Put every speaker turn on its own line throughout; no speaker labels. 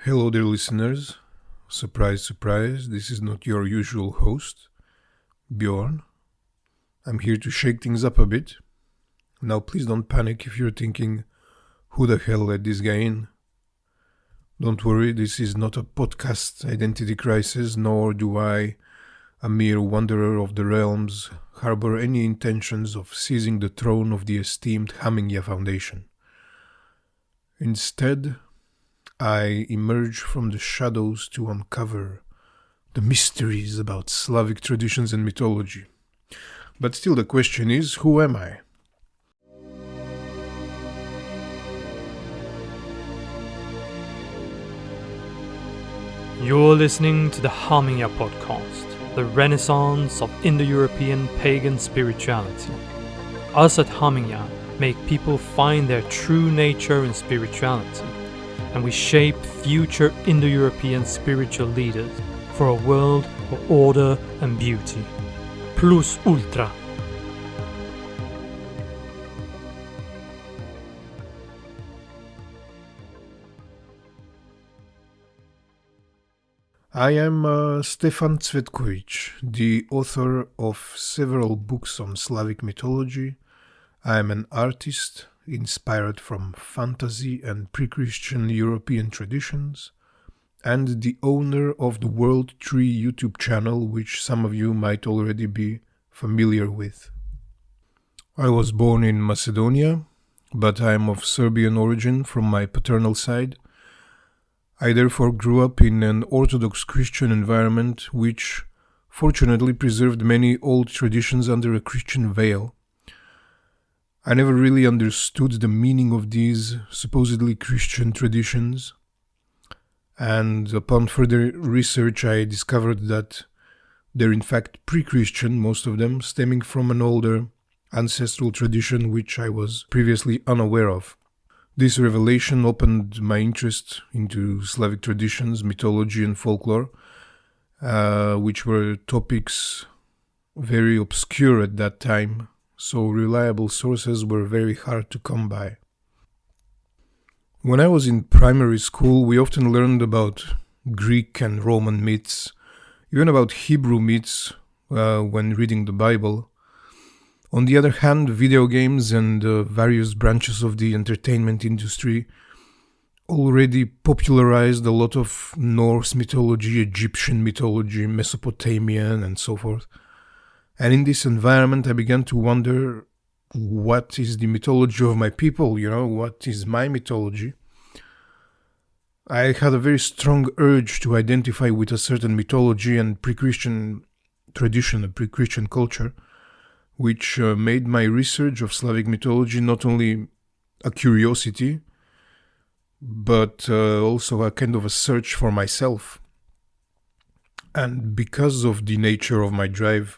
Hello dear listeners. Surprise, surprise, this is not your usual host, Bjorn. I'm here to shake things up a bit. Now please don't panic if you're thinking, who the hell let this guy in? Don't worry, this is not a podcast identity crisis, nor do I, a mere wanderer of the realms, harbor any intentions of seizing the throne of the esteemed Hamingya Foundation. Instead, I emerge from the shadows to uncover the mysteries about Slavic traditions and mythology. But still the question is, who am I?
You're listening to the Hamingya podcast, the renaissance of Indo-European pagan spirituality. Us at Hamingya make people find their true nature in spirituality, and we shape future Indo-European spiritual leaders for a world of order and beauty. Plus ultra.
I am Stefan Cvetkovic, the author of several books on Slavic mythology. I am an artist inspired from fantasy and pre-Christian European traditions, and the owner of the World Tree YouTube channel, which some of you might already be familiar with. I was born in Macedonia, but I am of Serbian origin from my paternal side. I therefore grew up in an Orthodox Christian environment which fortunately preserved many old traditions under a Christian veil. I never really understood the meaning of these supposedly Christian traditions, and upon further research I discovered that they're in fact pre-Christian, most of them, stemming from an older ancestral tradition which I was previously unaware of. This revelation opened my interest into Slavic traditions, mythology and folklore, which were topics very obscure at that time, so reliable sources were very hard to come by. When I was in primary school, we often learned about Greek and Roman myths, even about Hebrew myths when reading the Bible. On the other hand, video games and various branches of the entertainment industry already popularized a lot of Norse mythology, Egyptian mythology, Mesopotamian, and so forth. And in this environment, I began to wonder, what is the mythology of my people? What is my mythology? I had a very strong urge to identify with a certain mythology and pre-Christian tradition, a pre-Christian culture, which made my research of Slavic mythology not only a curiosity, but also a kind of a search for myself. And because of the nature of my drive,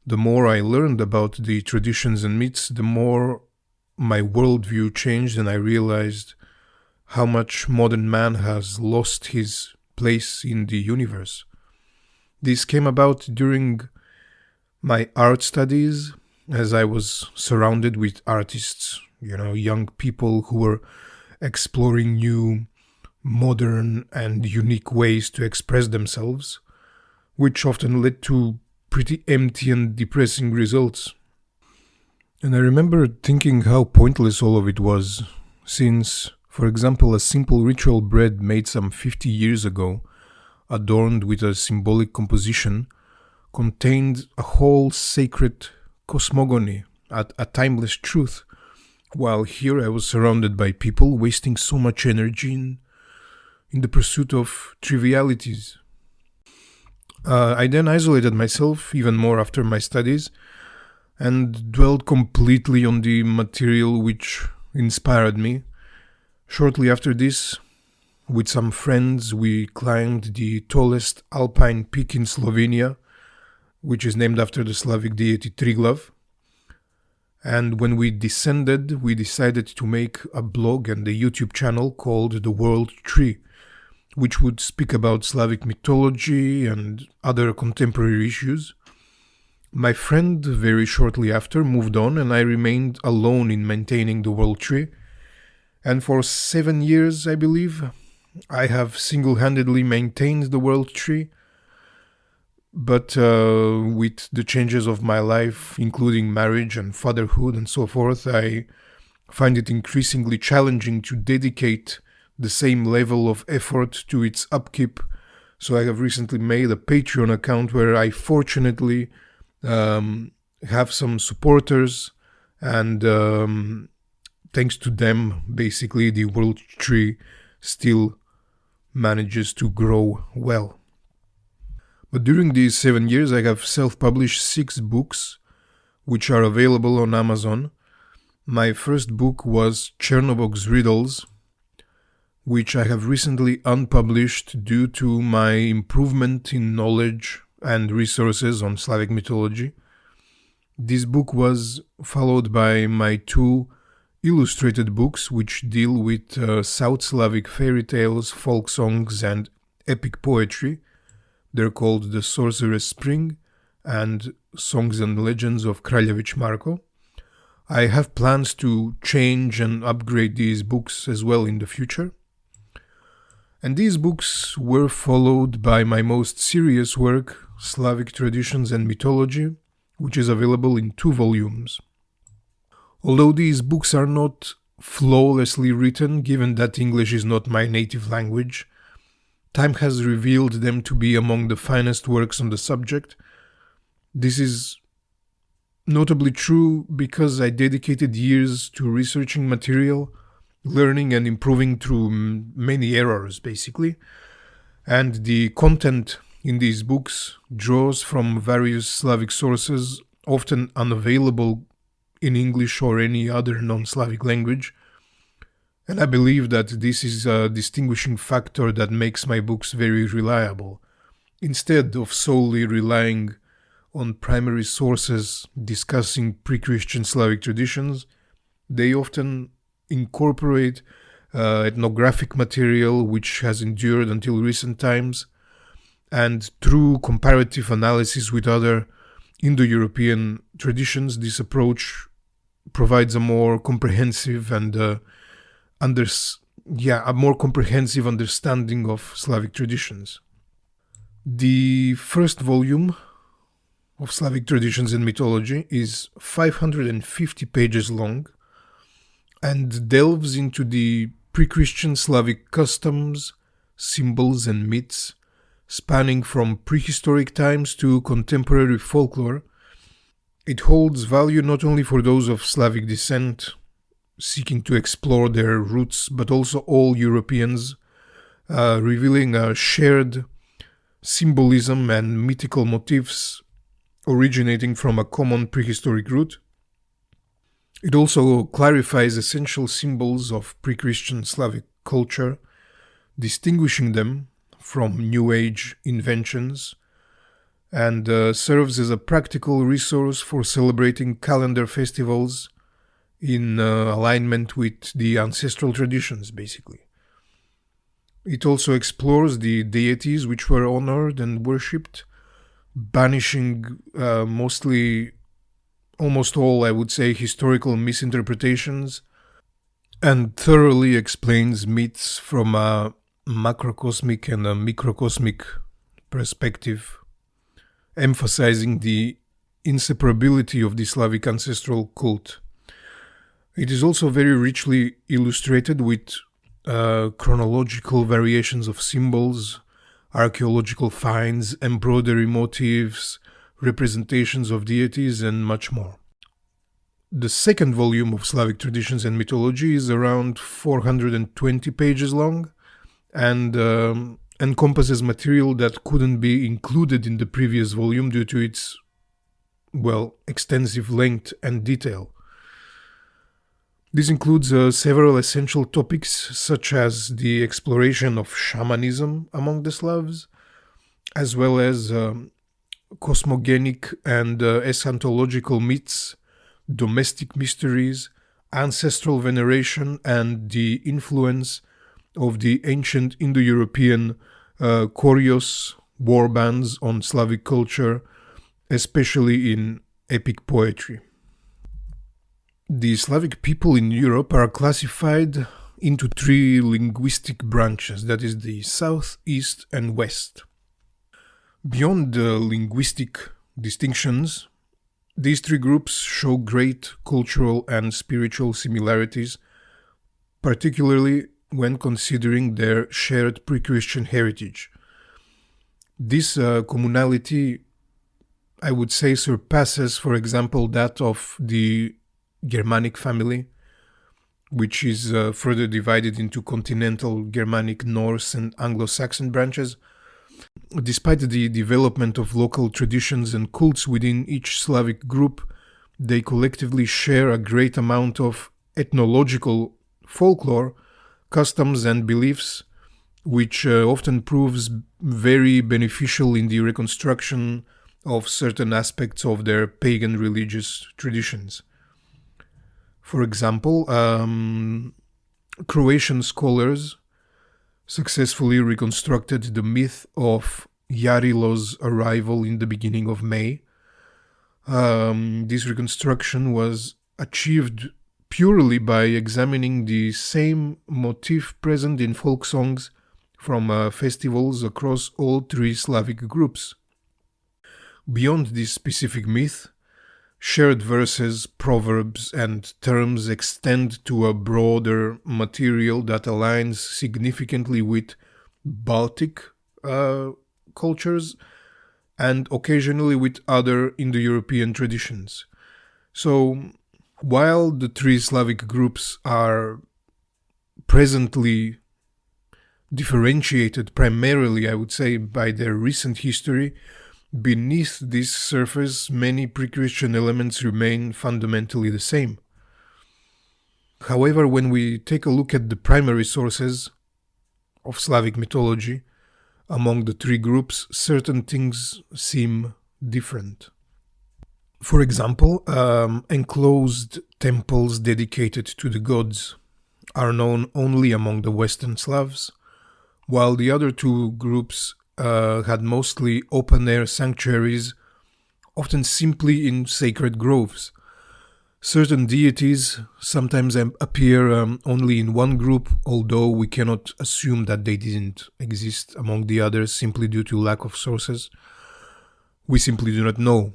the more I learned about the traditions and myths, the more my worldview changed, and I realized how much modern man has lost his place in the universe. This came about during my art studies, as I was surrounded with artists, young people who were exploring new, modern and unique ways to express themselves, which often led to pretty empty and depressing results. And I remember thinking how pointless all of it was, since, for example, a simple ritual bread made some 50 years ago, adorned with a symbolic composition, contained a whole sacred cosmogony, a timeless truth, while here I was surrounded by people wasting so much energy in the pursuit of trivialities. I then isolated myself even more after my studies and dwelled completely on the material which inspired me. Shortly after this, with some friends, we climbed the tallest alpine peak in Slovenia, which is named after the Slavic deity Triglav. And when we descended, we decided to make a blog and a YouTube channel called The World Tree, which would speak about Slavic mythology and other contemporary issues. My friend very shortly after moved on, and I remained alone in maintaining the World Tree. And for 7 years, I believe, I have single-handedly maintained the world tree, but with the changes of my life, including marriage and fatherhood and so forth, I find it increasingly challenging to dedicate the same level of effort to its upkeep. So I have recently made a Patreon account where I fortunately have some supporters, and thanks to them, basically, the world tree still manages to grow well. But during these 7 years, I have self-published 6 books, which are available on Amazon. My first book was Chernobog's Riddles, which I have recently unpublished due to my improvement in knowledge and resources on Slavic mythology. This book was followed by my 2 illustrated books, which deal with South Slavic fairy tales, folk songs, and epic poetry. They're called The Sorcerer's Spring and Songs and Legends of Kraljevic Marko. I have plans to change and upgrade these books as well in the future. And these books were followed by my most serious work, Slavic Traditions and Mythology, which is available in 2 volumes. Although these books are not flawlessly written, given that English is not my native language, time has revealed them to be among the finest works on the subject. This is notably true because I dedicated years to researching material, learning and improving through many errors, basically. And the content in these books draws from various Slavic sources, often unavailable in English or any other non-Slavic language. And I believe that this is a distinguishing factor that makes my books very reliable. Instead of solely relying on primary sources discussing pre-Christian Slavic traditions, they often incorporate ethnographic material which has endured until recent times, and through comparative analysis with other Indo-European traditions, this approach provides a more comprehensive and a more comprehensive understanding of Slavic traditions. The first volume of Slavic Traditions and Mythology is 550 pages long and delves into the pre-Christian Slavic customs, symbols and myths, spanning from prehistoric times to contemporary folklore. It holds value not only for those of Slavic descent seeking to explore their roots, but also all Europeans, revealing a shared symbolism and mythical motifs originating from a common prehistoric root. It also clarifies essential symbols of pre-Christian Slavic culture, distinguishing them from New Age inventions, and serves as a practical resource for celebrating calendar festivals in alignment with the ancestral traditions, basically. It also explores the deities which were honored and worshipped, banishing almost all, I would say, historical misinterpretations, and thoroughly explains myths from a macrocosmic and a microcosmic perspective, emphasizing the inseparability of the Slavic ancestral cult. It is also very richly illustrated with chronological variations of symbols, archaeological finds, embroidery motifs, representations of deities, and much more. The second volume of Slavic Traditions and Mythology is around 420 pages long and encompasses material that couldn't be included in the previous volume due to its, extensive length and detail. This includes several essential topics such as the exploration of shamanism among the Slavs, as well as cosmogonic and eschatological myths, domestic mysteries, ancestral veneration, and the influence of the ancient Indo-European Koryos war bands on Slavic culture, especially in epic poetry. The Slavic people in Europe are classified into three linguistic branches, that is the South, East, and West. Beyond the linguistic distinctions, these three groups show great cultural and spiritual similarities, particularly when considering their shared pre-Christian heritage. This communality, I would say, surpasses, for example, that of the Germanic family, which is further divided into continental Germanic, Norse, and Anglo-Saxon branches. Despite the development of local traditions and cults within each Slavic group, they collectively share a great amount of ethnological folklore, customs, and beliefs, which often proves very beneficial in the reconstruction of certain aspects of their pagan religious traditions. For example, Croatian scholars successfully reconstructed the myth of Jarilo's arrival in the beginning of May. This reconstruction was achieved purely by examining the same motif present in folk songs from festivals across all three Slavic groups. Beyond this specific myth, shared verses, proverbs, and terms extend to a broader material that aligns significantly with Baltic cultures and occasionally with other Indo-European traditions. So, while the three Slavic groups are presently differentiated primarily, I would say, by their recent history, beneath this surface, many pre-Christian elements remain fundamentally the same. However, when we take a look at the primary sources of Slavic mythology, among the three groups, certain things seem different. For example, enclosed temples dedicated to the gods are known only among the Western Slavs, while the other two groups had mostly open-air sanctuaries, often simply in sacred groves. Certain deities sometimes appear only in one group, although we cannot assume that they didn't exist among the others simply due to lack of sources. We simply do not know.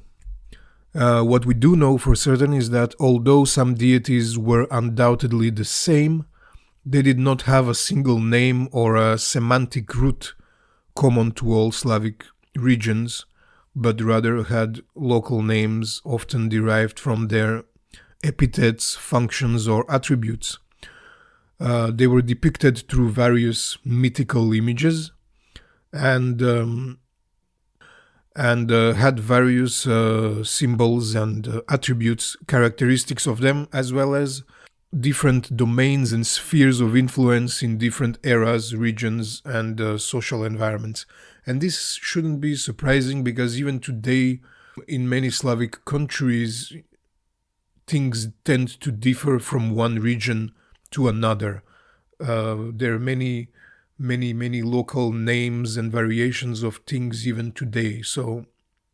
What we do know for certain is that although some deities were undoubtedly the same, they did not have a single name or a semantic root common to all Slavic regions, but rather had local names often derived from their epithets, functions, or attributes. They were depicted through various mythical images and had various symbols and attributes, characteristics of them, as well as different domains and spheres of influence in different eras, regions, and social environments. And this shouldn't be surprising because even today, in many Slavic countries, things tend to differ from one region to another. There are many local names and variations of things even today. So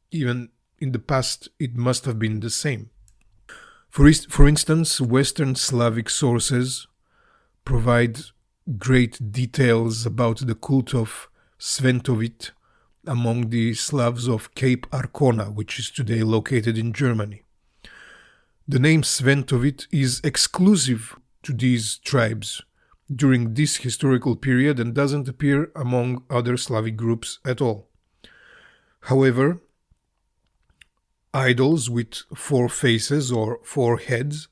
even in the past, it must have been the same. For instance, Western Slavic sources provide great details about the cult of Sventovit among the Slavs of Cape Arcona, which is today located in Germany. The name Sventovit is exclusive to these tribes during this historical period and doesn't appear among other Slavic groups at all. However, idols with 4 faces or 4 heads,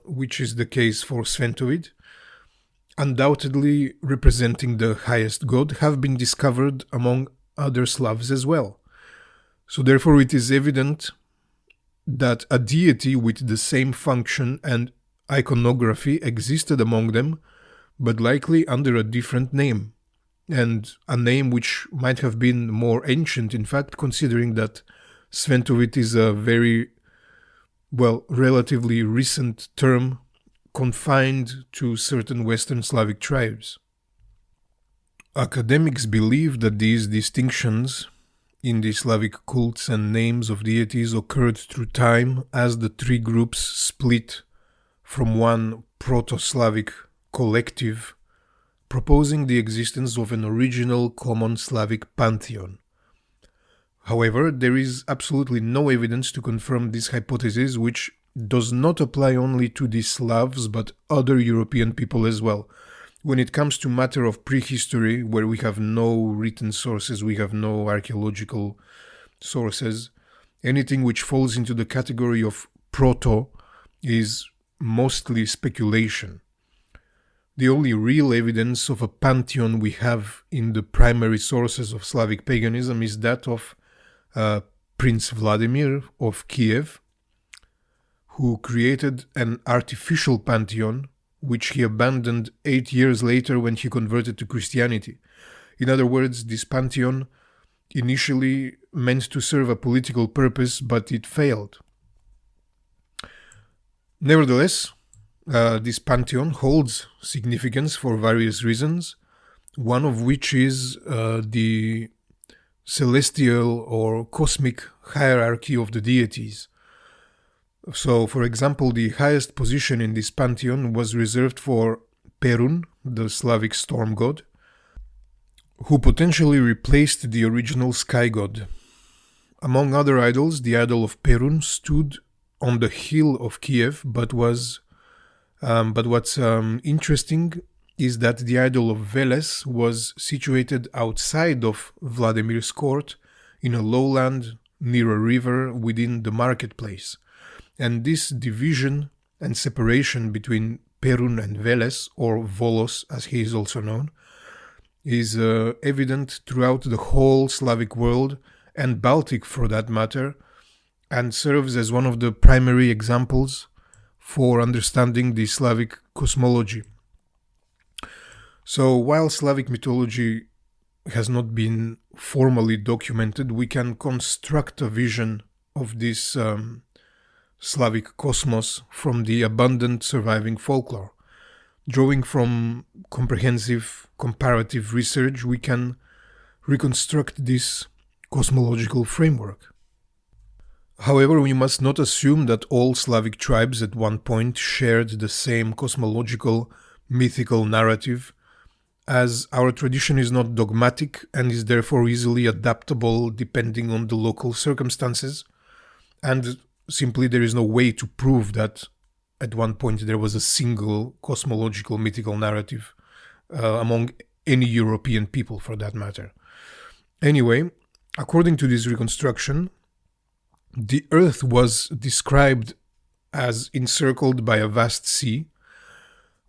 which is the case for Sventovit, undoubtedly representing the highest god, have been discovered among other Slavs as well. So therefore it is evident that a deity with the same function and iconography existed among them, but likely under a different name, and a name which might have been more ancient, in fact, considering that Sventovit is a very, relatively recent term confined to certain Western Slavic tribes. Academics believe that these distinctions in the Slavic cults and names of deities occurred through time as the 3 groups split from one Proto-Slavic collective, proposing the existence of an original common Slavic pantheon. However, there is absolutely no evidence to confirm this hypothesis, which does not apply only to the Slavs but other European people as well. When it comes to matter of prehistory, where we have no written sources, we have no archaeological sources, anything which falls into the category of proto is mostly speculation. The only real evidence of a pantheon we have in the primary sources of Slavic paganism is that of Prince Vladimir of Kiev, who created an artificial pantheon which he abandoned 8 years later when he converted to Christianity. In other words, this pantheon initially meant to serve a political purpose, but it failed. Nevertheless, this pantheon holds significance for various reasons, one of which is the celestial or cosmic hierarchy of the deities. So, for example, the highest position in this pantheon was reserved for Perun, the Slavic storm god, who potentially replaced the original sky god. Among other idols, the idol of Perun stood on the hill of Kiev, but what's interesting is that the idol of Veles was situated outside of Vladimir's court in a lowland near a river within the marketplace. And this division and separation between Perun and Veles, or Volos as he is also known, is evident throughout the whole Slavic world and Baltic for that matter, and serves as one of the primary examples for understanding the Slavic cosmology. So while Slavic mythology has not been formally documented, we can construct a vision of this Slavic cosmos from the abundant surviving folklore. Drawing from comprehensive comparative research, we can reconstruct this cosmological framework. However, we must not assume that all Slavic tribes at one point shared the same cosmological, mythical narrative, as our tradition is not dogmatic and is therefore easily adaptable depending on the local circumstances, and simply there is no way to prove that at one point there was a single cosmological mythical narrative among any European people for that matter. Anyway, according to this reconstruction, the earth was described as encircled by a vast sea,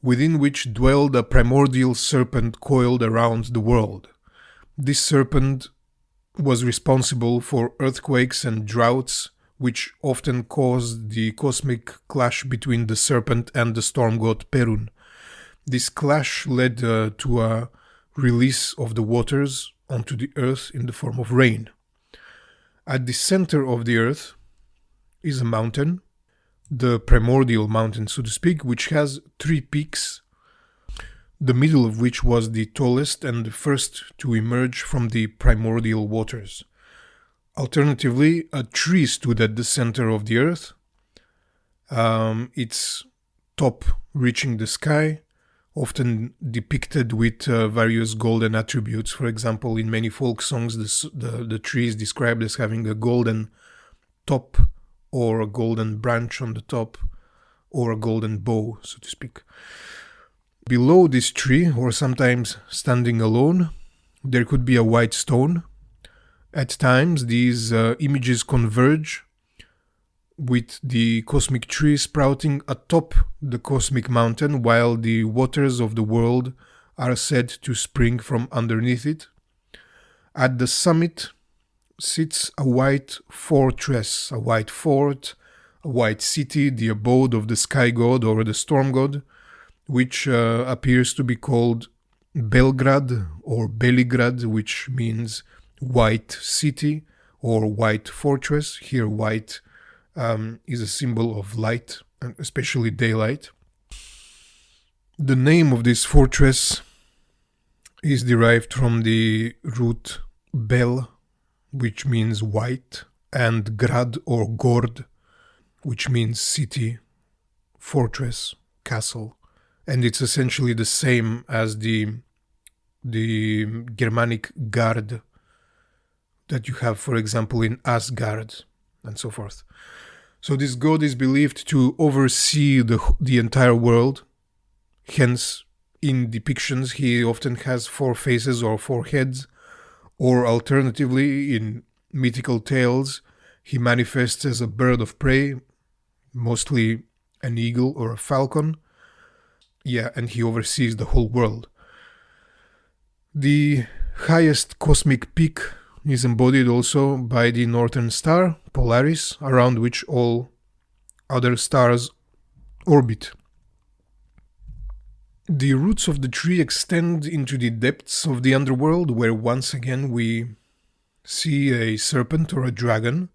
within which dwelled a primordial serpent coiled around the world. This serpent was responsible for earthquakes and droughts, which often caused the cosmic clash between the serpent and the storm god Perun. This clash led to a release of the waters onto the earth in the form of rain. At the center of the earth is a mountain, the primordial mountain, so to speak, which has 3 peaks, the middle of which was the tallest and the first to emerge from the primordial waters. Alternatively, a tree stood at the center of the earth, its top reaching the sky, often depicted with various golden attributes. For example, in many folk songs, the tree is described as having a golden top, or a golden branch on the top, or a golden bow, so to speak. Below this tree, or sometimes standing alone, there could be a white stone. At times, these images converge, with the cosmic tree sprouting atop the cosmic mountain, while the waters of the world are said to spring from underneath it. At the summit sits a white fortress, a white fort, a white city, the abode of the sky god or the storm god, which appears to be called Belgrad or Beligrad, which means white city or white fortress. Here white is a symbol of light, and especially daylight. The name of this fortress is derived from the root Bel, which means white, and Grad or Gord, which means city, fortress, castle, and it's essentially the same as the Germanic guard that you have, for example, in Asgard and so forth. So this god is believed to oversee the entire world. Hence, in depictions, he often has 4 faces or 4 heads, or alternatively, in mythical tales, he manifests as a bird of prey, mostly an eagle or a falcon. Yeah, and he oversees the whole world. The highest cosmic peak is embodied also by the northern star, Polaris, around which all other stars orbit. The roots of the tree extend into the depths of the underworld, where once again we see a serpent or a dragon,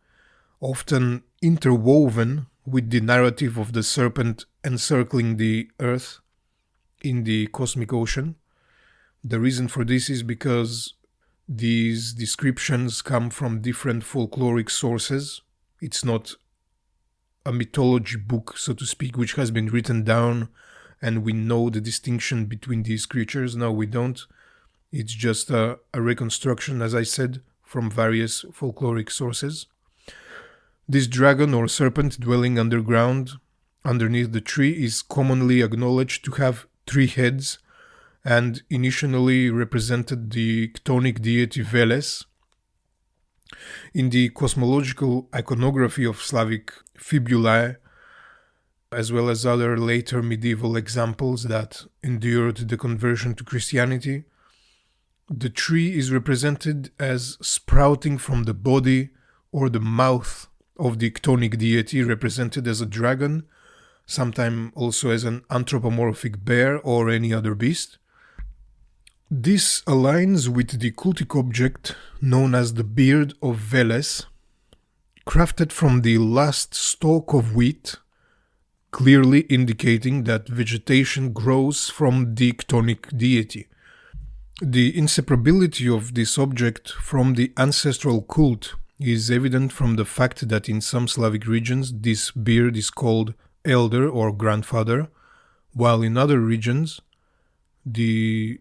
often interwoven with the narrative of the serpent encircling the earth in the cosmic ocean. The reason for this is because these descriptions come from different folkloric sources. It's not a mythology book, so to speak, which has been written down and we know the distinction between these creatures. No, we don't. It's just a reconstruction, as I said, from various folkloric sources. This dragon or serpent dwelling underground, underneath the tree, is commonly acknowledged to have 3 heads and initially represented the chthonic deity Veles. In the cosmological iconography of Slavic fibulae, as well as other later medieval examples that endured the conversion to Christianity, the tree is represented as sprouting from the body or the mouth of the chthonic deity, represented as a dragon, sometimes also as an anthropomorphic bear or any other beast. This aligns with the cultic object known as the beard of Veles, crafted from the last stalk of wheat, clearly indicating that vegetation grows from the chthonic deity. The inseparability of this object from the ancestral cult is evident from the fact that in some Slavic regions this beard is called elder or grandfather, while in other regions the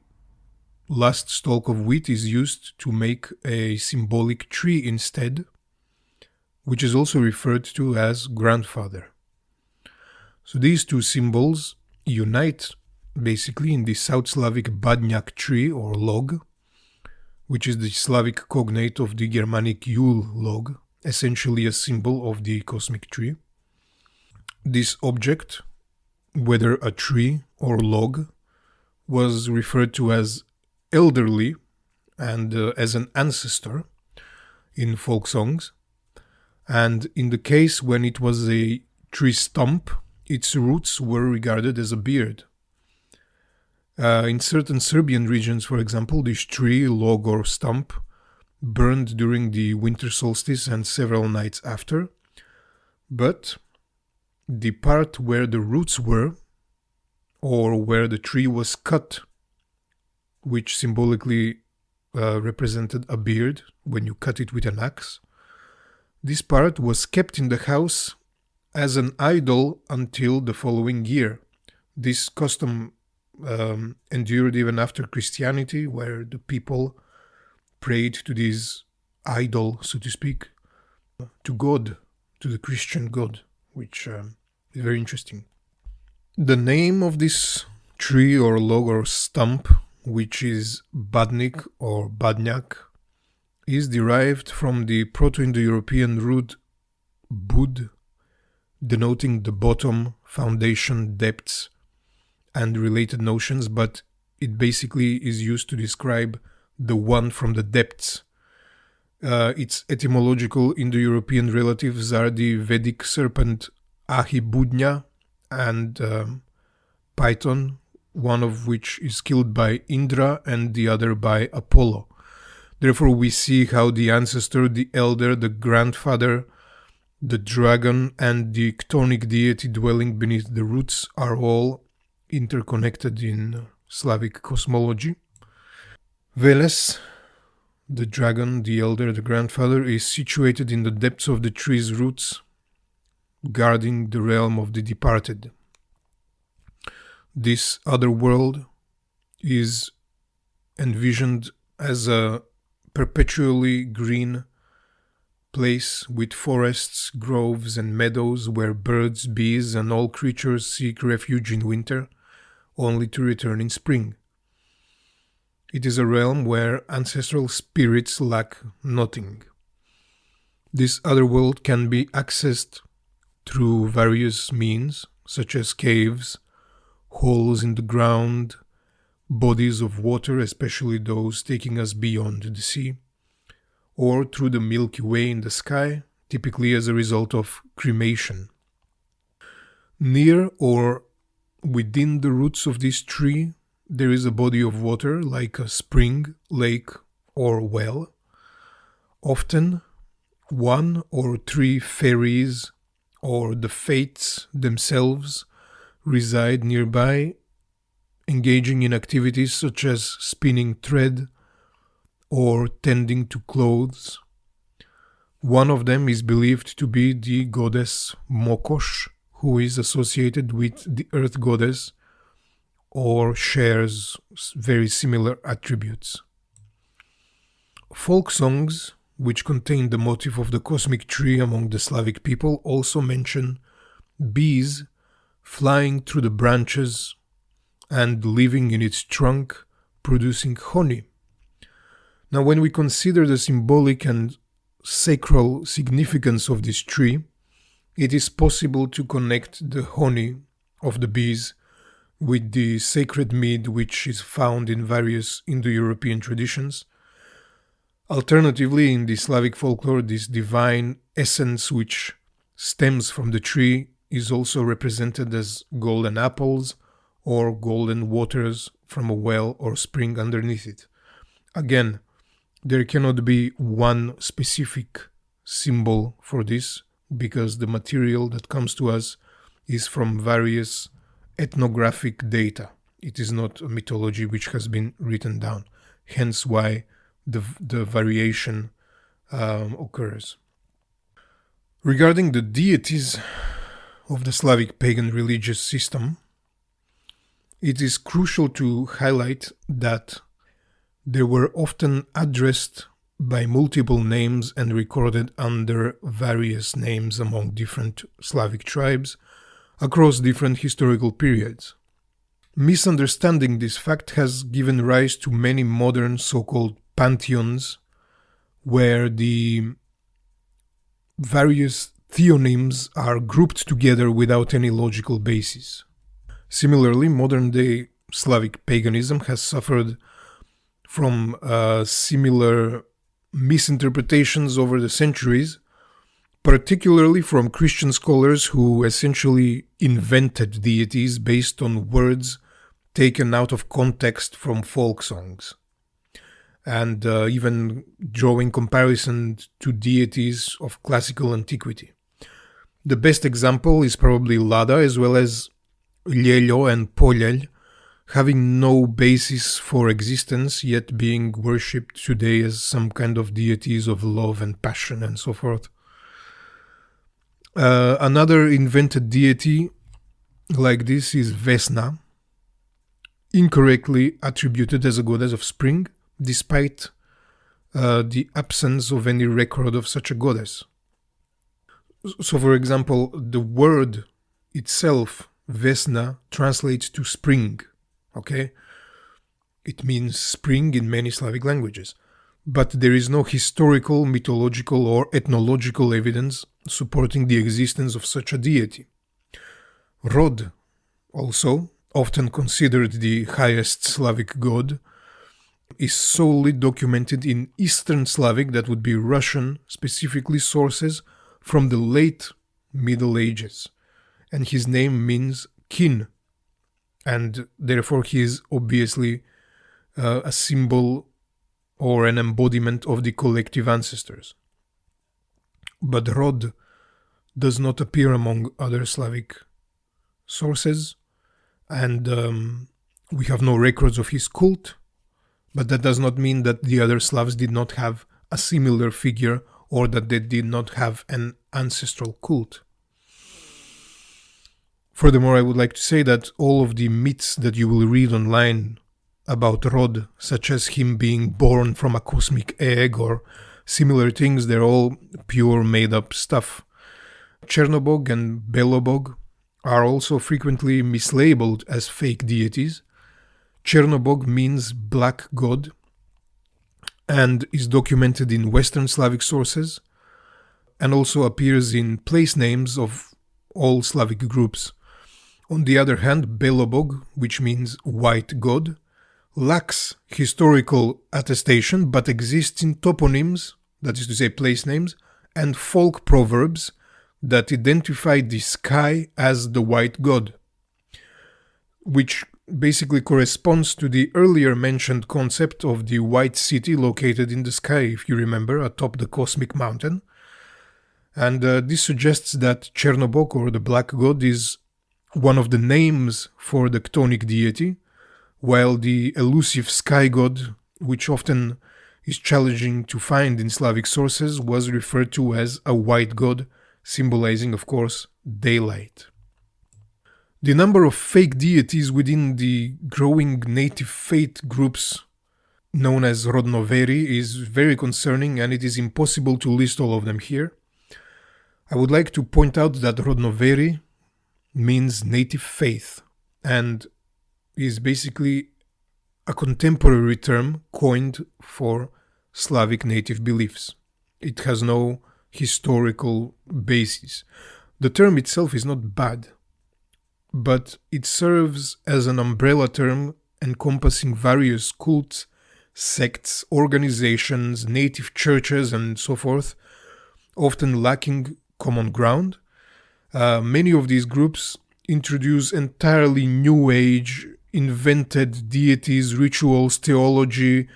last stalk of wheat is used to make a symbolic tree instead, which is also referred to as grandfather. So these 2 symbols unite basically in the South Slavic badniak tree or log, which is the Slavic cognate of the Germanic Yule log, essentially a symbol of the cosmic tree. This object, whether a tree or log, was referred to as elderly and as an ancestor in folk songs. And in the case when it was a tree stump, its roots were regarded as a beard. In certain Serbian regions, for example, this tree, log or stump, burned during the winter solstice and several nights after. But the part where the roots were, or where the tree was cut, which symbolically represented a beard when you cut it with an axe, this part was kept in the house as an idol until the following year. This custom endured even after Christianity, where the people prayed to this idol, so to speak, to God, to the Christian God, which is very interesting. The name of this tree or log or stump, which is badnik or badniak, is derived from the Proto-Indo-European root bud, denoting the bottom, foundation, depths, and related notions, but it basically is used to describe the one from the depths. Its etymological Indo-European relatives are the Vedic serpent Ahibudnya and Python, one of which is killed by Indra and the other by Apollo. Therefore, we see how the ancestor, the elder, the grandfather, the dragon, and the chthonic deity dwelling beneath the roots are all interconnected in Slavic cosmology. Veles, the dragon, the elder, the grandfather, is situated in the depths of the tree's roots, guarding the realm of the departed. This other world is envisioned as a perpetually green place with forests, groves, and meadows where birds, bees, and all creatures seek refuge in winter, only to return in spring. It is a realm where ancestral spirits lack nothing. This other world can be accessed through various means, such as caves, holes in the ground, bodies of water, especially those taking us beyond the sea, or through the Milky Way in the sky, typically as a result of cremation. Near or within the roots of this tree, there is a body of water like a spring, lake, or well. Often, one or three fairies or the fates themselves reside nearby, engaging in activities such as spinning thread or tending to clothes. One of them is believed to be the goddess Mokosh, who is associated with the earth goddess or shares very similar attributes. Folk songs, which contain the motif of the cosmic tree among the Slavic people, also mention bees flying through the branches and living in its trunk, producing honey. Now, when we consider the symbolic and sacral significance of this tree, it is possible to connect the honey of the bees with the sacred mead which is found in various Indo-European traditions. Alternatively, in the Slavic folklore, this divine essence which stems from the tree is also represented as golden apples or golden waters from a well or spring underneath it. Again, there cannot be one specific symbol for this because the material that comes to us is from various ethnographic data. It is not a mythology which has been written down, hence why the variation occurs. Regarding the deities of the Slavic pagan religious system, it is crucial to highlight that they were often addressed by multiple names and recorded under various names among different Slavic tribes across different historical periods. Misunderstanding this fact has given rise to many modern so-called pantheons, where the various theonyms are grouped together without any logical basis. Similarly, modern-day Slavic paganism has suffered from similar misinterpretations over the centuries, particularly from Christian scholars who essentially invented deities based on words taken out of context from folk songs, and even drawing comparison to deities of classical antiquity. The best example is probably Lada, as well as Ljelo and Poljel, having no basis for existence, yet being worshipped today as some kind of deities of love and passion and so forth. Another invented deity like this is Vesna, incorrectly attributed as a goddess of spring, despite the absence of any record of such a goddess. So, for example, the word itself, Vesna, translates to spring. Okay? It means spring in many Slavic languages. But there is no historical, mythological, or ethnological evidence supporting the existence of such a deity. Rod, also, often considered the highest Slavic god, is solely documented in Eastern Slavic, that would be Russian, specifically sources from the late Middle Ages. And his name means kin, and therefore he is obviously a symbol or an embodiment of the collective ancestors. But Rod does not appear among other Slavic sources, and we have no records of his cult, but that does not mean that the other Slavs did not have a similar figure or that they did not have an ancestral cult. Furthermore, I would like to say that all of the myths that you will read online about Rod, such as him being born from a cosmic egg or similar things, they're all pure made-up stuff. Chernobog and Belobog are also frequently mislabeled as fake deities. Chernobog means black god and is documented in Western Slavic sources and also appears in place names of all Slavic groups. On the other hand, Belobog, which means white god, lacks historical attestation but exists in toponyms, that is to say place names, and folk proverbs that identify the sky as the white god, which basically corresponds to the earlier mentioned concept of the white city located in the sky, if you remember, atop the cosmic mountain. And this suggests that Chernobog, or the black god, is one of the names for the chthonic deity, while the elusive sky god, which often is challenging to find in Slavic sources, was referred to as a white god, symbolizing, of course, daylight. The number of fake deities within the growing native faith groups known as Rodnoveri is very concerning, and it is impossible to list all of them here. I would like to point out that Rodnoveri means native faith and is basically a contemporary term coined for Slavic native beliefs. It has no historical basis. The term itself is not bad, but it serves as an umbrella term encompassing various cults, sects, organizations, native churches, and so forth, often lacking common ground. Many of these groups introduce entirely new age, invented deities, rituals, theology,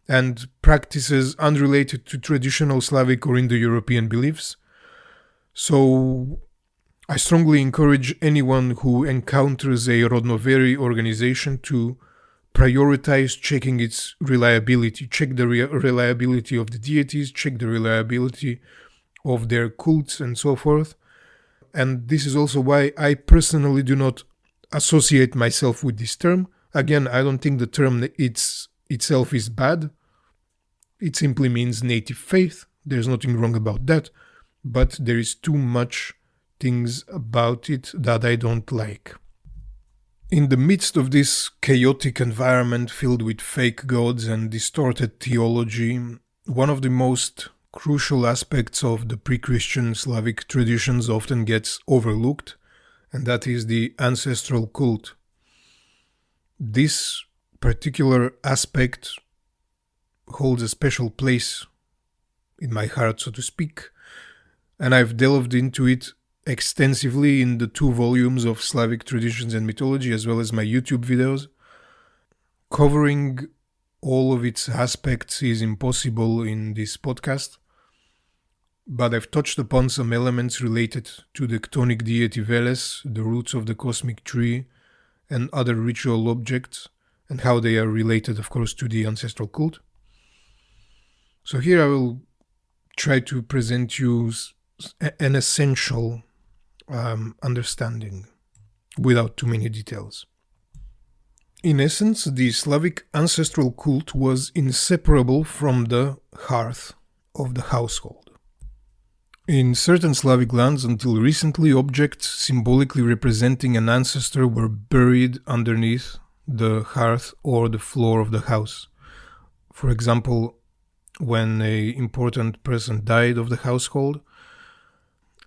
and practices unrelated to traditional Slavic or Indo-European beliefs. So I strongly encourage anyone who encounters a Rodnoveri organization to prioritize checking its reliability. Check the reliability of the deities, check the reliability of their cults and so forth. And this is also why I personally do not associate myself with this term. Again, I don't think the term itself is bad. It simply means native faith. There's nothing wrong about that. But there is too much things about it that I don't like. In the midst of this chaotic environment filled with fake gods and distorted theology, one of the most crucial aspects of the pre-Christian Slavic traditions often gets overlooked, and that is the ancestral cult. This particular aspect holds a special place in my heart, so to speak, and I've delved into it extensively in the 2 volumes of Slavic Traditions and Mythology, as well as my YouTube videos. Covering all of its aspects is impossible in this podcast, but I've touched upon some elements related to the chthonic deity Veles, the roots of the cosmic tree, and other ritual objects, and how they are related, of course, to the ancestral cult. So here I will try to present you an essential understanding without too many details. In essence, the Slavic ancestral cult was inseparable from the hearth of the household. In certain Slavic lands, until recently, objects symbolically representing an ancestor were buried underneath the hearth or the floor of the house. For example, when an important person died of the household,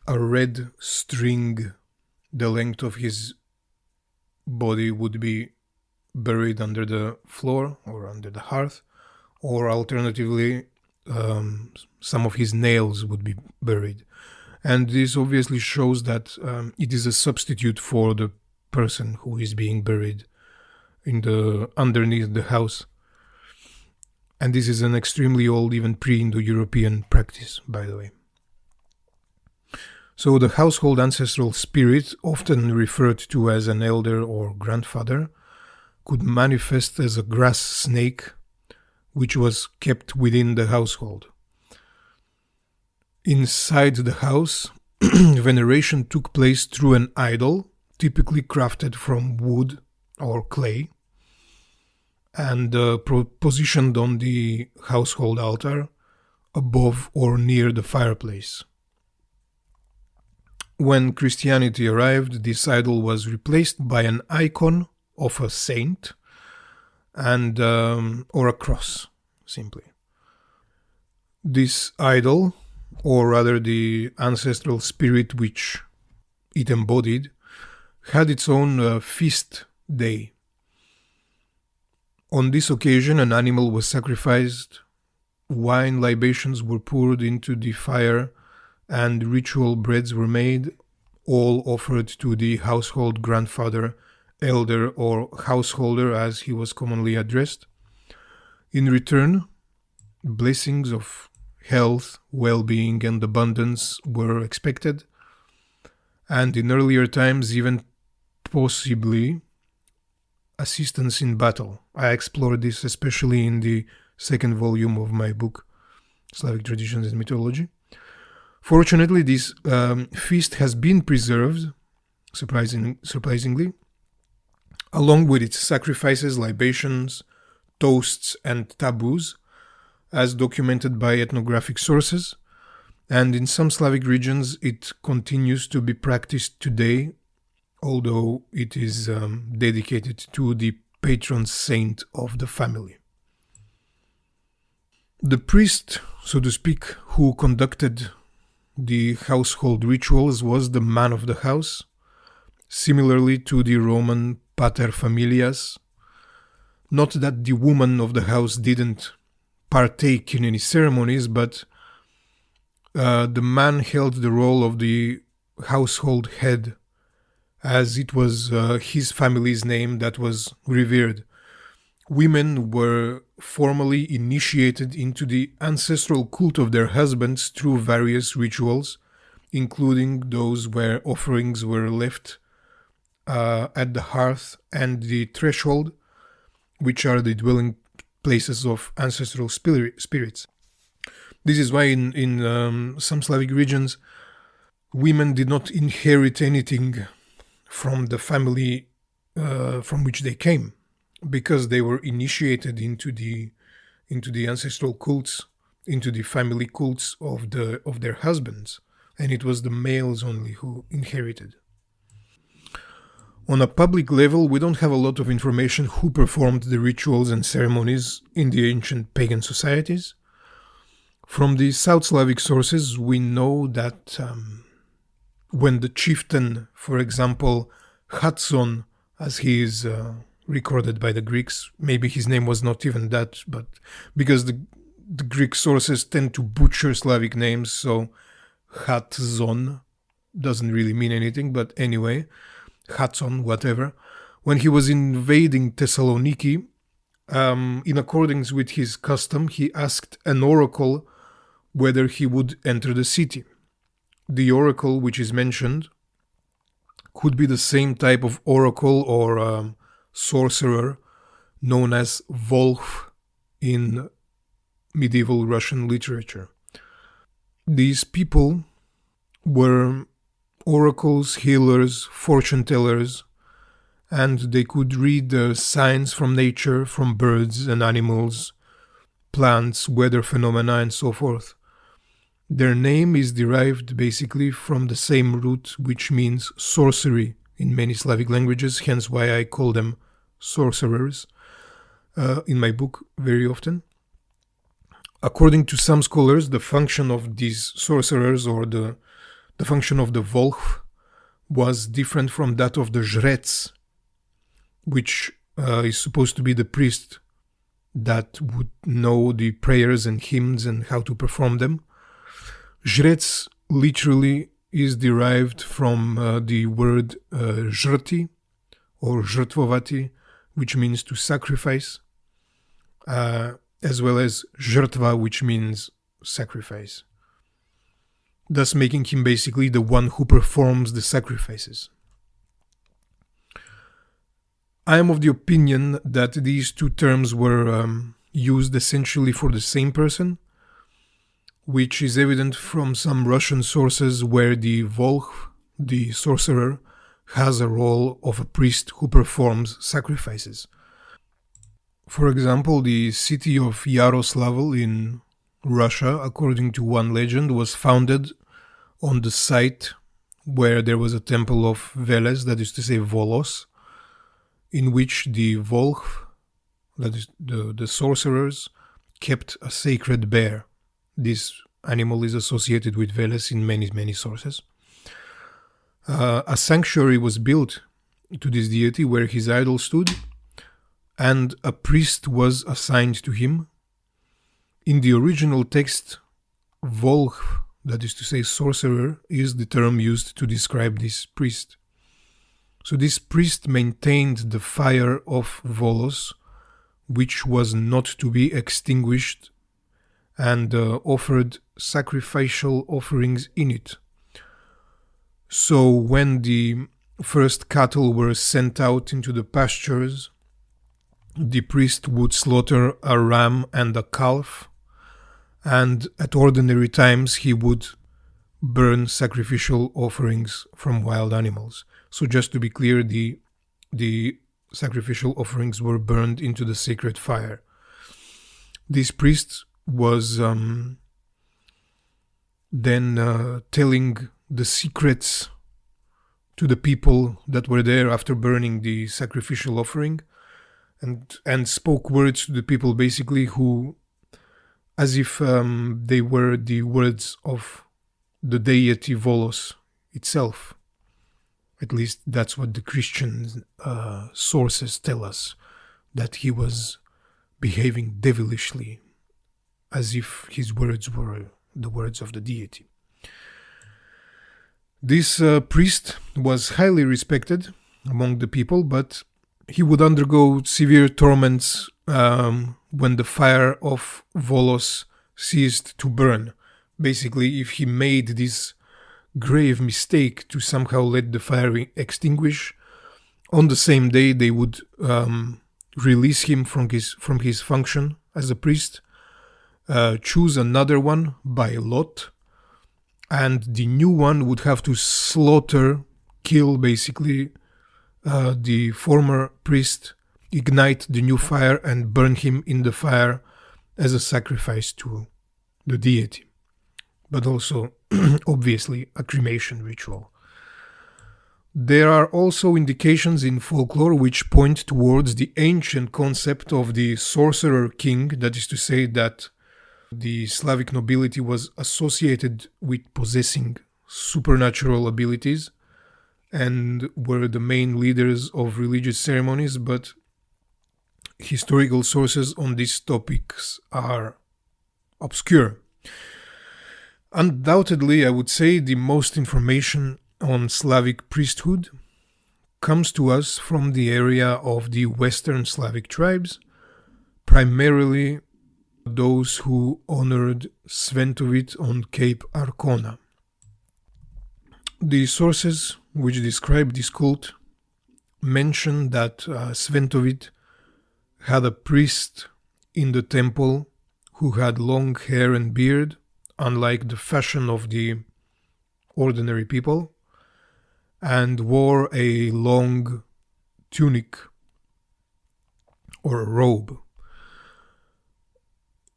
a red string, the length of his body, would be buried under the floor or under the hearth, or alternatively, some of his nails would be buried. And this obviously shows that it is a substitute for the person who is being buried underneath the house. And this is an extremely old, even pre-Indo-European practice, by the way. So the household ancestral spirit, often referred to as an elder or grandfather, could manifest as a grass snake, which was kept within the household. Inside the house, veneration took place through an idol, typically crafted from wood or clay and positioned on the household altar above or near the fireplace. When Christianity arrived, this idol was replaced by an icon of a saint and or a cross, simply. This idol, or rather the ancestral spirit which it embodied, had its own feast day. On this occasion, an animal was sacrificed, wine libations were poured into the fire, and ritual breads were made, all offered to the household grandfather, elder, or householder as he was commonly addressed. In return, blessings of health, well-being, and abundance were expected, and in earlier times even possibly assistance in battle. I explored this especially in the second volume of my book, Slavic Traditions and Mythology. Fortunately, this feast has been preserved, surprisingly, along with its sacrifices, libations, toasts, and taboos, as documented by ethnographic sources, and in some Slavic regions it continues to be practiced today, although it is dedicated to the patron saint of the family. The priest, so to speak, who conducted the household rituals was the man of the house, similarly to the Roman pater familias. Not that the woman of the house didn't partake in any ceremonies, but the man held the role of the household head, as it was his family's name that was revered. Women were formally initiated into the ancestral cult of their husbands through various rituals, including those where offerings were left at the hearth and the threshold, which are the dwelling places of ancestral spirits. This is why in some Slavic regions, women did not inherit anything from the family from which they came, because they were initiated into the ancestral cults, into the family cults of their husbands, and it was the males only who inherited. On a public level, we don't have a lot of information who performed the rituals and ceremonies in the ancient pagan societies. From the South Slavic sources, we know that when the chieftain, for example, Hatson, as he is recorded by the Greeks, maybe his name was not even that, but because the Greek sources tend to butcher Slavic names, so Hatzon doesn't really mean anything, but anyway, Hatson, whatever. When he was invading Thessaloniki, in accordance with his custom, he asked an oracle whether he would enter the city. The oracle which is mentioned could be the same type of oracle or sorcerer known as Volkh in medieval Russian literature. These people were oracles, healers, fortune tellers, and they could read the signs from nature, from birds and animals, plants, weather phenomena, and so forth. Their name is derived basically from the same root which means sorcery in many Slavic languages, hence why I call them sorcerers in my book very often. According to some scholars, the function of these sorcerers, or the function of the Volkh, was different from that of the Jrec, which is supposed to be the priest that would know the prayers and hymns and how to perform them. Jrec literally is derived from the word žrti or žrtvovati, which means to sacrifice, as well as žrtva, which means sacrifice, thus making him basically the one who performs the sacrifices. I am of the opinion that these two terms were used essentially for the same person, which is evident from some Russian sources where the Volkh, the sorcerer, has a role of a priest who performs sacrifices. For example, the city of Yaroslavl in Russia, according to one legend, was founded on the site where there was a temple of Veles, that is to say Volos, in which the Volhv, that is the sorcerers, kept a sacred bear. This animal is associated with Veles in many sources. A sanctuary was built to this deity where his idol stood, and a priest was assigned to him. In the original text, Volhv, that is to say sorcerer, is the term used to describe this priest. So this priest maintained the fire of Volos, which was not to be extinguished, and offered sacrificial offerings in it. So when the first cattle were sent out into the pastures, the priest would slaughter a ram and a calf, and at ordinary times he would burn sacrificial offerings from wild animals. So just to be clear, the sacrificial offerings were burned into the sacred fire. This priest was then telling the secrets to the people that were there after burning the sacrificial offering, and spoke words to the people basically who, as if they were the words of the deity Volos itself. At least that's what the Christian sources tell us, that he was behaving devilishly, as if his words were the words of the deity. This priest was highly respected among the people, but he would undergo severe torments when the fire of Volos ceased to burn. Basically, if he made this grave mistake to somehow let the fire extinguish, on the same day they would release him from his function as a priest, choose another one by lot, and the new one would have to kill basically the former priest, ignite the new fire and burn him in the fire as a sacrifice to the deity. But also, obviously, a cremation ritual. There are also indications in folklore which point towards the ancient concept of the sorcerer king, that is to say that the Slavic nobility was associated with possessing supernatural abilities and were the main leaders of religious ceremonies, but historical sources on these topics are obscure. Undoubtedly, I would say the most information on Slavic priesthood comes to us from the area of the Western Slavic tribes, primarily those who honored Sventovit on Cape Arcona. The sources which describe this cult mention that Sventovit had a priest in the temple who had long hair and beard, unlike the fashion of the ordinary people, and wore a long tunic or a robe.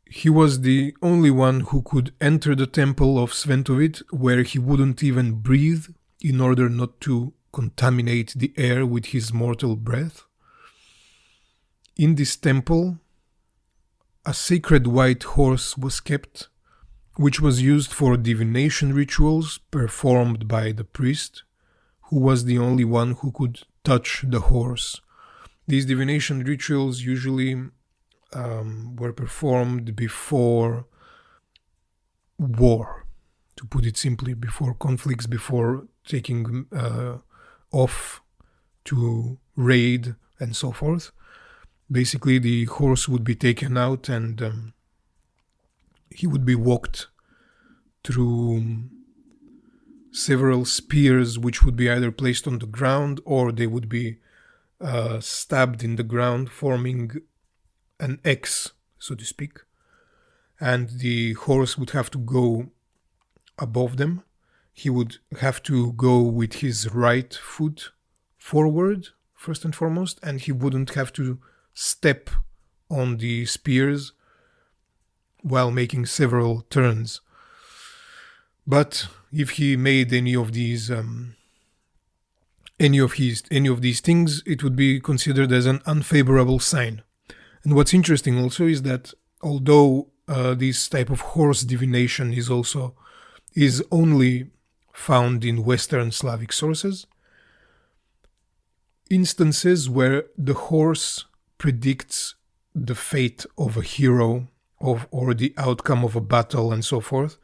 He was the only one who could enter the temple of Sventovit, where he wouldn't even breathe in order not to contaminate the air with his mortal breath. In this temple, a sacred white horse was kept, which was used for divination rituals performed by the priest, who was the only one who could touch the horse. These divination rituals usually were performed before war, to put it simply, before conflicts, before taking off to raid and so forth. Basically, the horse would be taken out and he would be walked through several spears, which would be either placed on the ground or they would be stabbed in the ground, forming an X, so to speak. And the horse would have to go above them. He would have to go with his right foot forward, first and foremost, and he wouldn't have to step on the spears while making several turns. But if he made any of these things, it would be considered as an unfavorable sign. And what's interesting also is that although this type of horse divination is only found in Western Slavic sources, instances where the horse predicts the fate of a hero or the outcome of a battle and so forth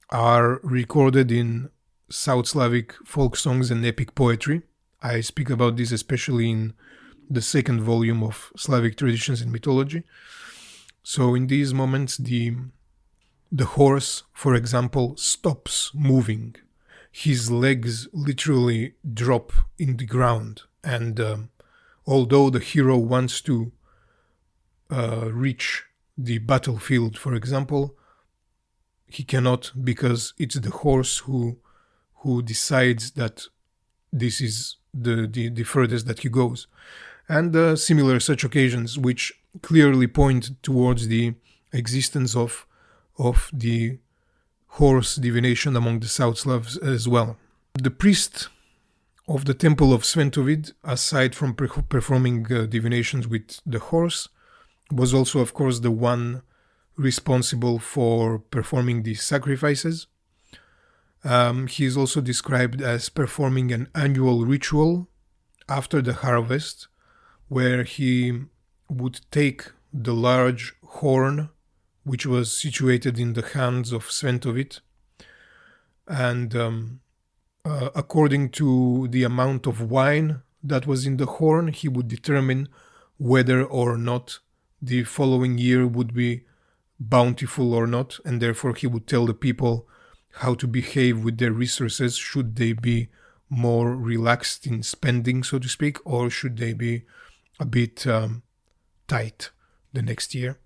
are recorded in South Slavic folk songs and epic poetry. I speak about this especially in the second volume of Slavic Traditions and Mythology. So in these moments, the horse, for example, stops moving. His legs literally drop in the ground. And although the hero wants to reach the battlefield, for example, he cannot, because it's the horse who decides that this is the furthest that he goes. And similar such occasions which clearly point towards the existence of the horse divination among the South Slavs as well. The priest of the temple of Sventovit, aside from performing divinations with the horse, was also, of course, the one responsible for performing the sacrifices. He is also described as performing an annual ritual after the harvest, where he would take the large horn, which was situated in the hands of Sventovit, and according to the amount of wine that was in the horn, he would determine whether or not the following year would be bountiful or not, and therefore he would tell the people how to behave with their resources. Should they be more relaxed in spending, so to speak, or should they be a bit tight the next year?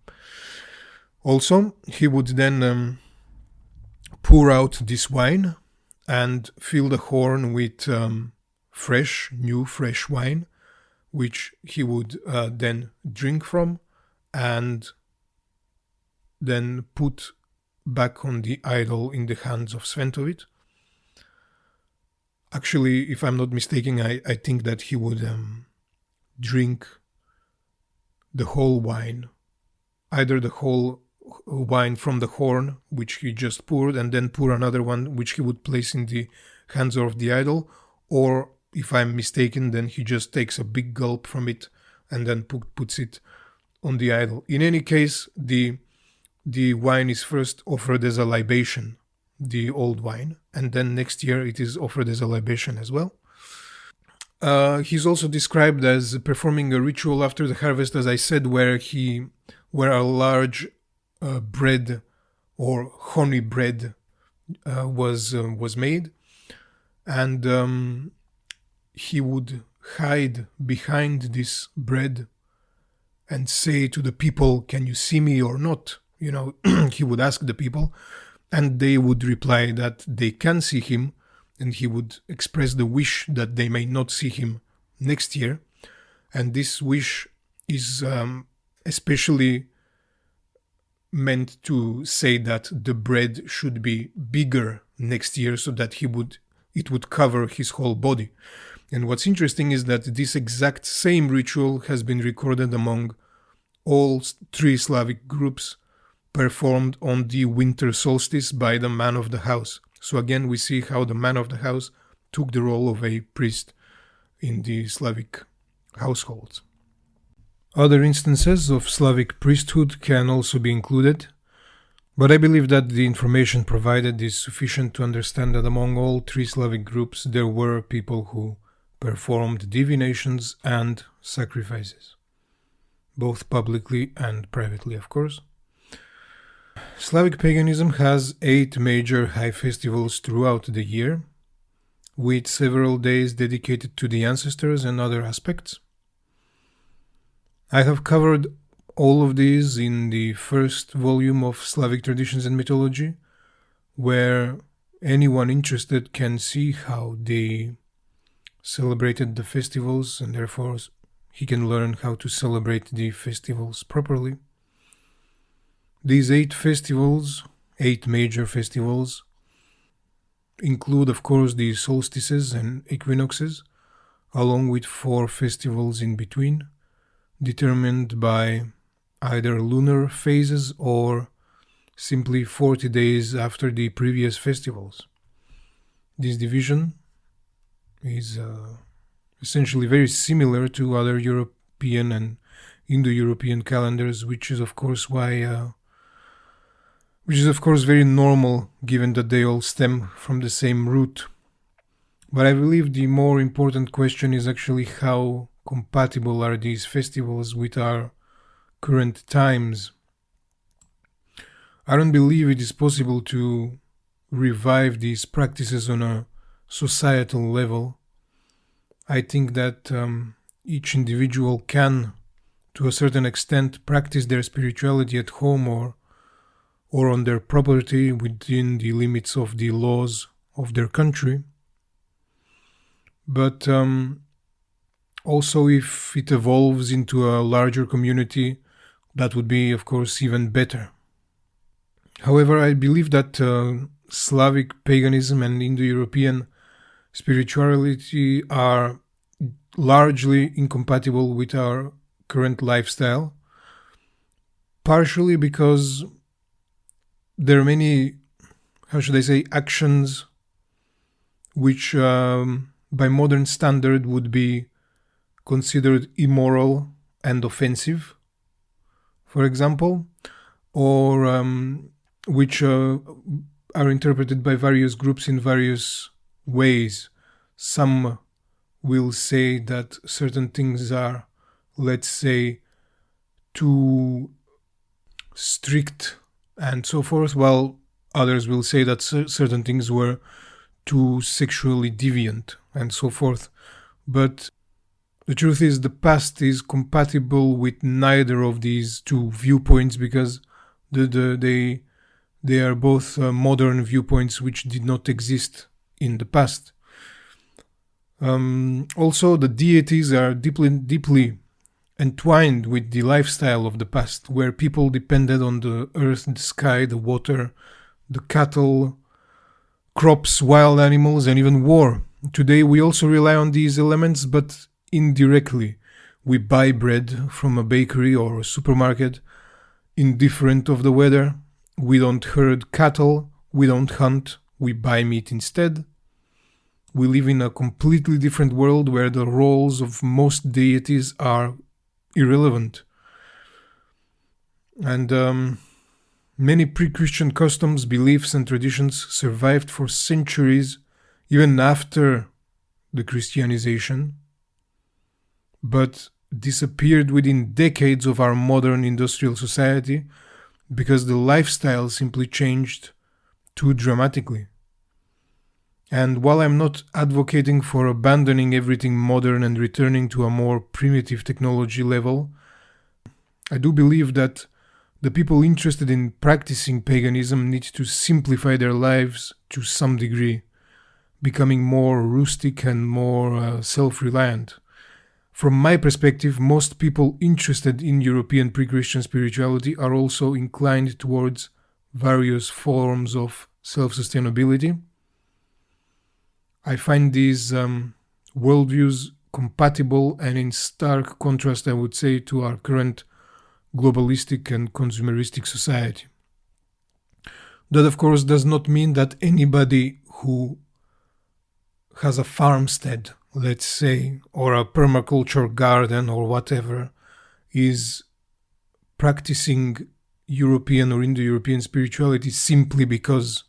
Also, he would then pour out this wine and fill the horn with fresh wine, which he would then drink from and then put back on the idol in the hands of Sventovit. Actually, if I'm not mistaken, I think that he would drink the whole wine, either the whole wine from the horn, which he just poured, and then pour another one, which he would place in the hands of the idol, or if I'm mistaken, then he just takes a big gulp from it and then puts it on the idol. In any case, the wine is first offered as a libation, the old wine, and then next year it is offered as a libation as well. He's also described as performing a ritual after the harvest, as I said, where a large bread or honey bread was made, and he would hide behind this bread and say to the people, "Can you see me or not?" He would ask the people, and they would reply that they can see him, and he would express the wish that they may not see him next year. And this wish is especially meant to say that the bread should be bigger next year, so that it would cover his whole body. And what's interesting is that this exact same ritual has been recorded among all three Slavic groups, performed on the winter solstice by the man of the house. So again, we see how the man of the house took the role of a priest in the Slavic households. Other instances of Slavic priesthood can also be included, but I believe that the information provided is sufficient to understand that among all three Slavic groups there were people who performed divinations and sacrifices, both publicly and privately, of course. Slavic paganism has 8 major high festivals throughout the year, with several days dedicated to the ancestors and other aspects. I have covered all of these in the first volume of Slavic Traditions and Mythology, where anyone interested can see how the celebrated the festivals, and therefore he can learn how to celebrate the festivals properly. These 8 major festivals, include, of course, the solstices and equinoxes, along with 4 festivals in between, determined by either lunar phases or simply 40 days after the previous festivals. This division is essentially very similar to other European and Indo-European calendars, which is of course very normal, given that they all stem from the same root. But I believe the more important question is actually how compatible are these festivals with our current times. I don't believe it is possible to revive these practices on a societal level. I think that each individual can, to a certain extent, practice their spirituality at home or on their property within the limits of the laws of their country. But also, if it evolves into a larger community, that would be, of course, even better. However, I believe that Slavic paganism and Indo-European spirituality are largely incompatible with our current lifestyle, partially because there are many, actions which by modern standard would be considered immoral and offensive, for example, or which are interpreted by various groups in various ways. Some will say that certain things are, let's say, too strict and so forth, while others will say that certain things were too sexually deviant and so forth. But the truth is, the past is compatible with neither of these two viewpoints, because they are both modern viewpoints which did not exist in the past. Also, the deities are deeply entwined with the lifestyle of the past, where people depended on the earth, the sky, the water, the cattle, crops, wild animals, and even war. Today we also rely on these elements, but indirectly. We buy bread from a bakery or a supermarket, indifferent of the weather. We don't herd cattle, we don't hunt, we buy meat instead. We live in a completely different world where the roles of most deities are irrelevant. And many pre-Christian customs, beliefs, and traditions survived for centuries, even after the Christianization, but disappeared within decades of our modern industrial society because the lifestyle simply changed too dramatically. And while I'm not advocating for abandoning everything modern and returning to a more primitive technology level, I do believe that the people interested in practicing paganism need to simplify their lives to some degree, becoming more rustic and more self-reliant. From my perspective, most people interested in European pre-Christian spirituality are also inclined towards various forms of self-sustainability. I find these worldviews compatible and in stark contrast, I would say, to our current globalistic and consumeristic society. That, of course, does not mean that anybody who has a farmstead, let's say, or a permaculture garden or whatever, is practicing European or Indo-European spirituality simply because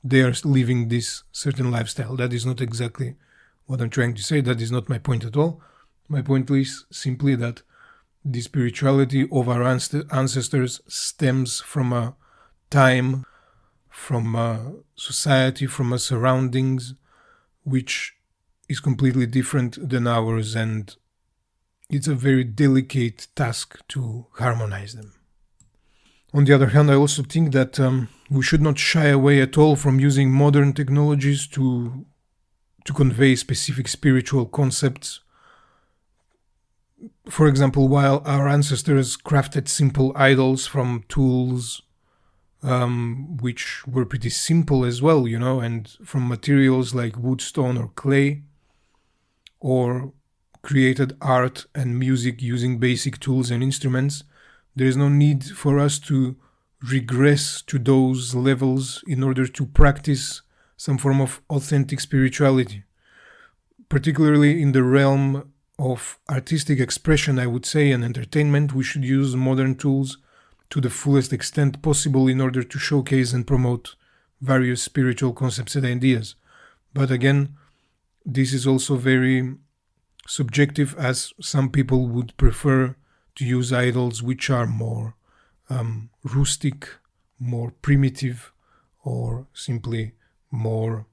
they are living this certain lifestyle. That is not exactly what I'm trying to say. That is not my point at all. My point is simply that the spirituality of our ancestors stems from a time, from a society, from a surroundings, which is completely different than ours, and it's a very delicate task to harmonize them. On the other hand, I also think that we should not shy away at all from using modern technologies to to convey specific spiritual concepts. For example, while our ancestors crafted simple idols from tools which were pretty simple as well, and from materials like wood, stone, or clay, or created art and music using basic tools and instruments, there is no need for us to regress to those levels in order to practice some form of authentic spirituality. Particularly in the realm of artistic expression, I would say, and entertainment, we should use modern tools to the fullest extent possible in order to showcase and promote various spiritual concepts and ideas. But again, this is also very subjective, as some people would prefer to use idols which are more rustic, more primitive, or simply more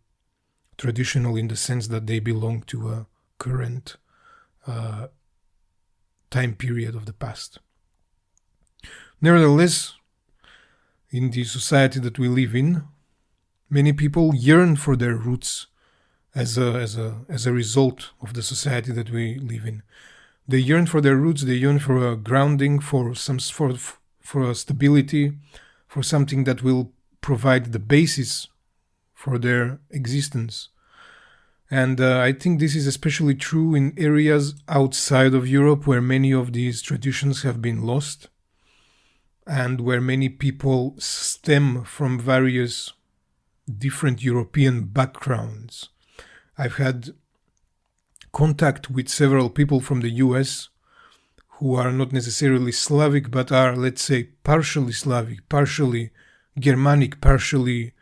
traditional in the sense that they belong to a current time period of the past. Nevertheless, in the society that we live in, many people yearn for their roots as a result of the society that we live in. They yearn for their roots, they yearn for a grounding, for a stability, for something that will provide the basis for their existence. And I think this is especially true in areas outside of Europe, where many of these traditions have been lost, and where many people stem from various different European backgrounds. I've had contact with several people from the US who are not necessarily Slavic, but are, let's say, partially Slavic, partially Germanic, partially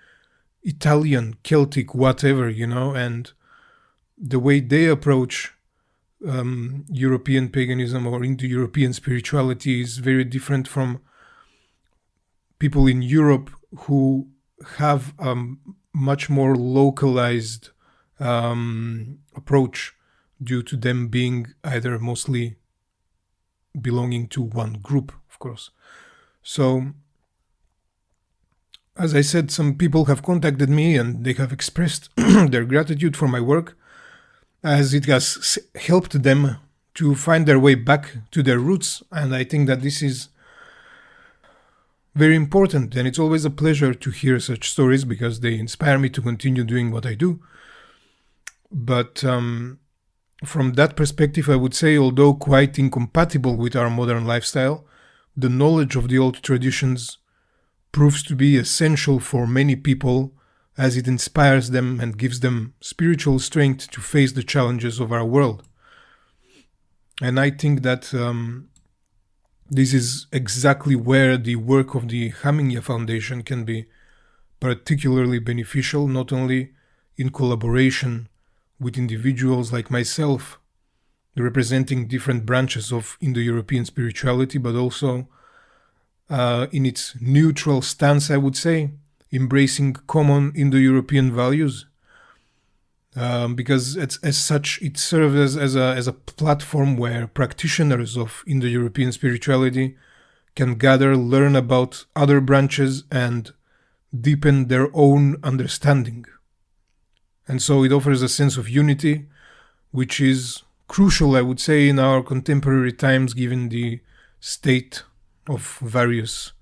Italian, Celtic, whatever, and the way they approach European paganism or Indo-European spirituality is very different from people in Europe who have a much more localized approach due to them being either mostly belonging to one group, of course. So, as I said, some people have contacted me and they have expressed their gratitude for my work, as it has helped them to find their way back to their roots. And I think that this is very important, and it's always a pleasure to hear such stories because they inspire me to continue doing what I do. But from that perspective, I would say, although quite incompatible with our modern lifestyle, the knowledge of the old traditions proves to be essential for many people, as it inspires them and gives them spiritual strength to face the challenges of our world. And I think that this is exactly where the work of the Hamingia Foundation can be particularly beneficial, not only in collaboration with individuals like myself, representing different branches of Indo-European spirituality, but also in its neutral stance, I would say, embracing common Indo-European values, because as such it serves as a platform where practitioners of Indo-European spirituality can gather, learn about other branches, and deepen their own understanding. And so it offers a sense of unity, which is crucial, I would say, in our contemporary times, given the state of various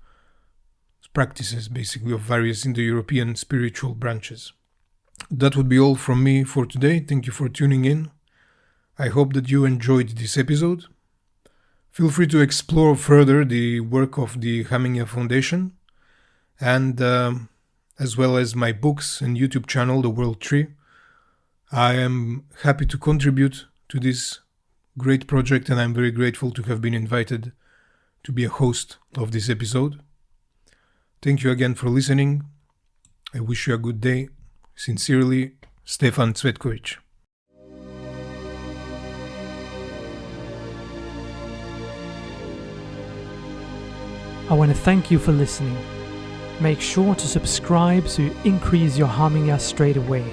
practices, basically, of various Indo-European spiritual branches. That would be all from me for today. Thank you for tuning in. I hope that you enjoyed this episode. Feel free to explore further the work of the Hamingia Foundation, and as well as my books and YouTube channel, The World Tree. I am happy to contribute to this great project, and I'm very grateful to have been invited to be a host of this episode. Thank you again for listening. I wish you a good day. Sincerely, Stefan Cvetkovic.
I want to thank you for listening. Make sure to subscribe so you increase your Hamingia straight away.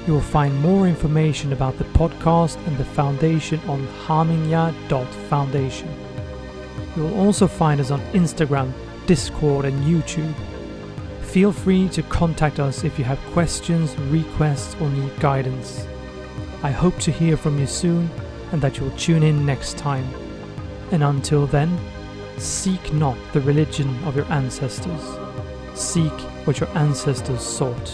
You will find more information about the podcast and the foundation on hamingia.foundation. You will also find us on Instagram, Discord and YouTube. Feel free to contact us if you have questions, requests or need guidance. I hope to hear from you soon and that you'll tune in next time. And until then, seek not the religion of your ancestors. Seek what your ancestors sought.